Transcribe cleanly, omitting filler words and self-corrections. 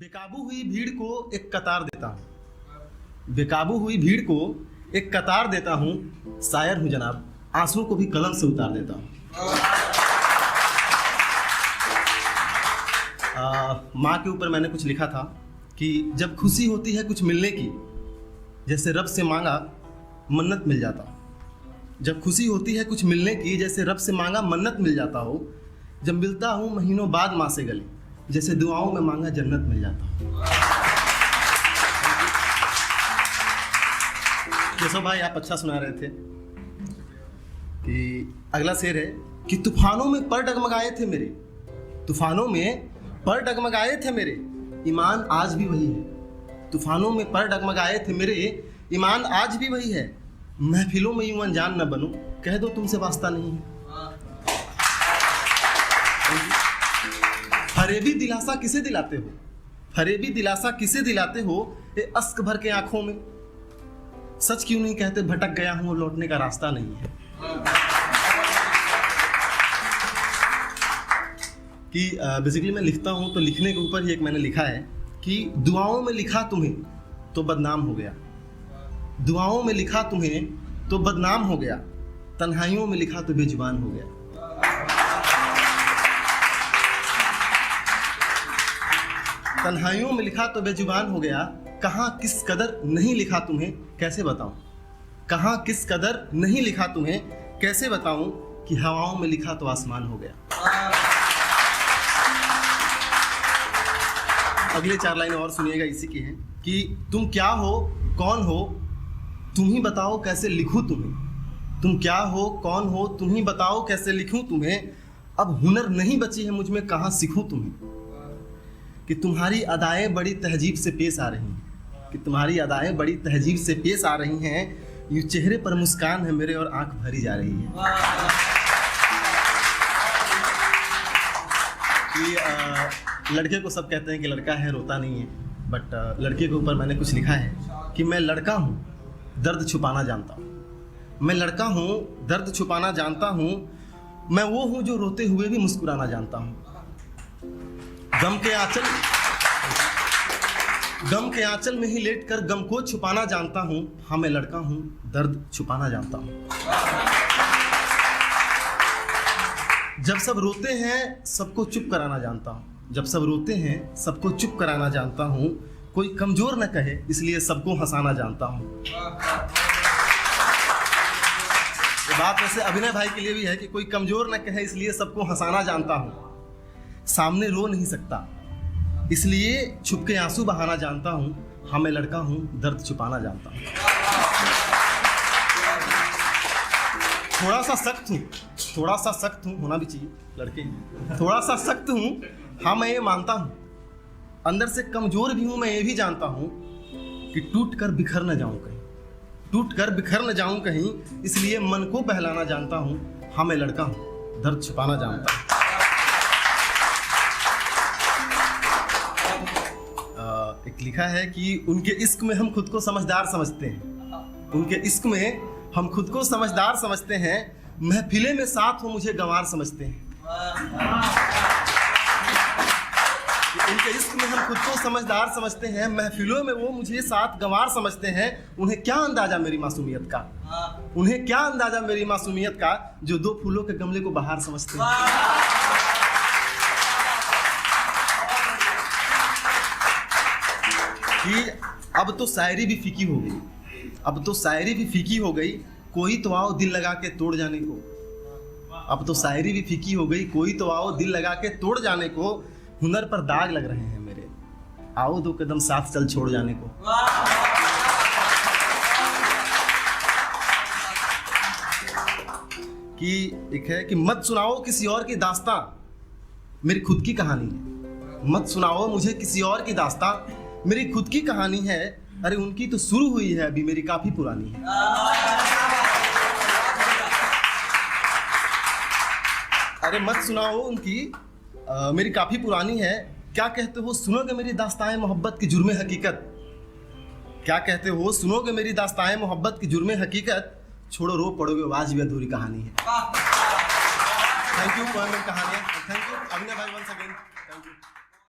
बेकाबू हुई भीड़ को एक कतार देता हूँ, बेकाबू हुई भीड़ को एक कतार देता हूँ। शायर हूँ जनाब, आंसुओं को भी कलम से उतार देता हूँ। माँ के ऊपर मैंने कुछ लिखा था कि जब खुशी होती है कुछ मिलने की, जैसे रब से मांगा मन्नत मिल जाता। जब खुशी होती है कुछ मिलने की, जैसे रब से मांगा मन्नत मिल जाता हो। जब मिलता हूँ महीनों बाद माँ से गले, जैसे दुआओं में मांगा जन्नत मिल जाता हो। केशव भाई आप अच्छा सुना रहे थे कि अगला शेर है कि तूफानों में पर डगमगाए थे मेरे, तूफानों में पर डगमगाए थे मेरे, ईमान आज भी वही है। तूफानों में पर डगमगाए थे मेरे, ईमान आज भी वही है। महफिलों में यूं अनजान न बनूं, कह दो तुमसे वास्ता नहीं है। फरेबी दिलासा किसे दिलाते हो, फरेबी दिलासा किसे दिलाते हो, ये अश्क भर के आंखों में। सच क्यों नहीं कहते भटक गया हूं और लौटने का रास्ता नहीं है। कि बेसिकली मैं लिखता हूं तो लिखने के ऊपर ही एक मैंने लिखा है कि दुआओं में लिखा तुम्हें तो बदनाम हो गया, दुआओं में लिखा तुम्हें तो बदनाम हो गया, तन्हाइयों में लिखा तो बेजुबान हो गया। तन्हाइयों में लिखा तो बेजुबान हो गया, कहाँ किस कदर नहीं लिखा तुम्हें कैसे बताऊं, कहाँ किस कदर नहीं लिखा तुम्हें कैसे बताऊं, कि हवाओं में लिखा तो आसमान हो गया। अगले 4 लाइन और सुनिएगा, इसी की है कि तुम क्या हो कौन हो तुम ही बताओ कैसे लिखूं तुम्हें, तुम क्या हो कौन हो तुम ही बताओ कैसे लिखूं तुम्हें। अब हुनर नहीं बची है मुझ में, कहाँ सीखूं तुम्हें। कि तुम्हारी अदाएं बड़ी तहजीब से पेश आ रही हैं, कि तुम्हारी अदाएं बड़ी तहजीब से पेश आ रही हैं। यूं चेहरे पर मुस्कान है मेरे और आंख भरी जा रही है। कि लड़के को सब कहते हैं कि लड़का है रोता नहीं है, बट लड़के के ऊपर मैंने कुछ लिखा है कि मैं लड़का हूँ दर्द छुपाना जानता हूँ, मैं लड़का हूँ दर्द छुपाना जानता हूँ, मैं वो हूँ जो रोते हुए भी मुस्कुराना जानता हूँ। गम के आंचल में ही लेटकर गम को छुपाना जानता हूँ। हाँ मैं लड़का हूँ दर्द छुपाना जानता हूँ। जब सब रोते हैं सबको चुप कराना जानता हूँ, जब सब रोते हैं सबको चुप कराना जानता हूँ। कोई कमजोर न कहे इसलिए सबको हंसाना जानता हूँ। ये बात वैसे अभिनय भाई के लिए भी है कि कोई कमजोर न कहे इसलिए सबको हंसाना जानता हूँ। सामने रो नहीं सकता इसलिए छुप के आंसू बहाना जानता हूँ। हाँ मैं लड़का हूँ दर्द छुपाना जानता हूँ। थोड़ा सा सख्त हूँ, थोड़ा सा सख्त हूँ, होना भी चाहिए लड़के, थोड़ा सा सख्त हूँ। हाँ मैं ये मानता हूँ, अंदर से कमजोर भी हूँ मैं ये भी जानता हूँ। कि टूट कर बिखर न जाऊँ कहीं, टूट कर बिखर न जाऊँ कहीं, इसलिए मन को बहलाना जानता हूँ। हाँ मैं लड़का हूँ दर्द छुपाना जानता हूँ। एक लिखा है कि उनके इश्क में हम खुद को समझदार समझते हैं, उनके इश्क में हम खुद को समझदार समझते हैं। महफिले में साथ हो मुझे गंवार समझते हैं। उनके इश्क में हम खुद को समझदार समझते हैं, महफिलों में वो मुझे साथ गंवार समझते हैं। उन्हें क्या अंदाजा मेरी मासूमियत का, उन्हें क्या अंदाजा मेरी मासूमियत का, जो 2 फूलों के गमले को बाहर समझते हैं। कि अब तो शायरी भी फीकी हो गई, अब तो शायरी भी फीकी हो गई, कोई तो आओ दिल लगा के तोड़ जाने को। अब तो शायरी भी फीकी हो गई, कोई तो आओ दिल लगा के तोड़ जाने को। हुनर पर दाग लग रहे हैं मेरे, आओ 2 कदम साथ चल छोड़ जाने को। कि एक है कि मत सुनाओ किसी और की दास्तां, मेरी खुद की कहानी है। मत सुनाओ मुझे किसी और की दास्तां, मेरी खुद की कहानी है। अरे उनकी तो शुरू हुई है अभी, मेरी काफी पुरानी है। अरे मत सुनाओ उनकी मेरी काफी पुरानी है। क्या कहते हो सुनोगे मेरी दास्तान मोहब्बत की जुर्मे हकीकत, क्या कहते हो सुनोगे मेरी दास्तान मोहब्बत की जुर्मे हकीकत। छोड़ो रो पड़ोगे आज भी अधूरी कहानी है। थैंक यू पोएम एंड कहानियां। थैंक यू अभिनय भाई वंस अगेन। Thank you.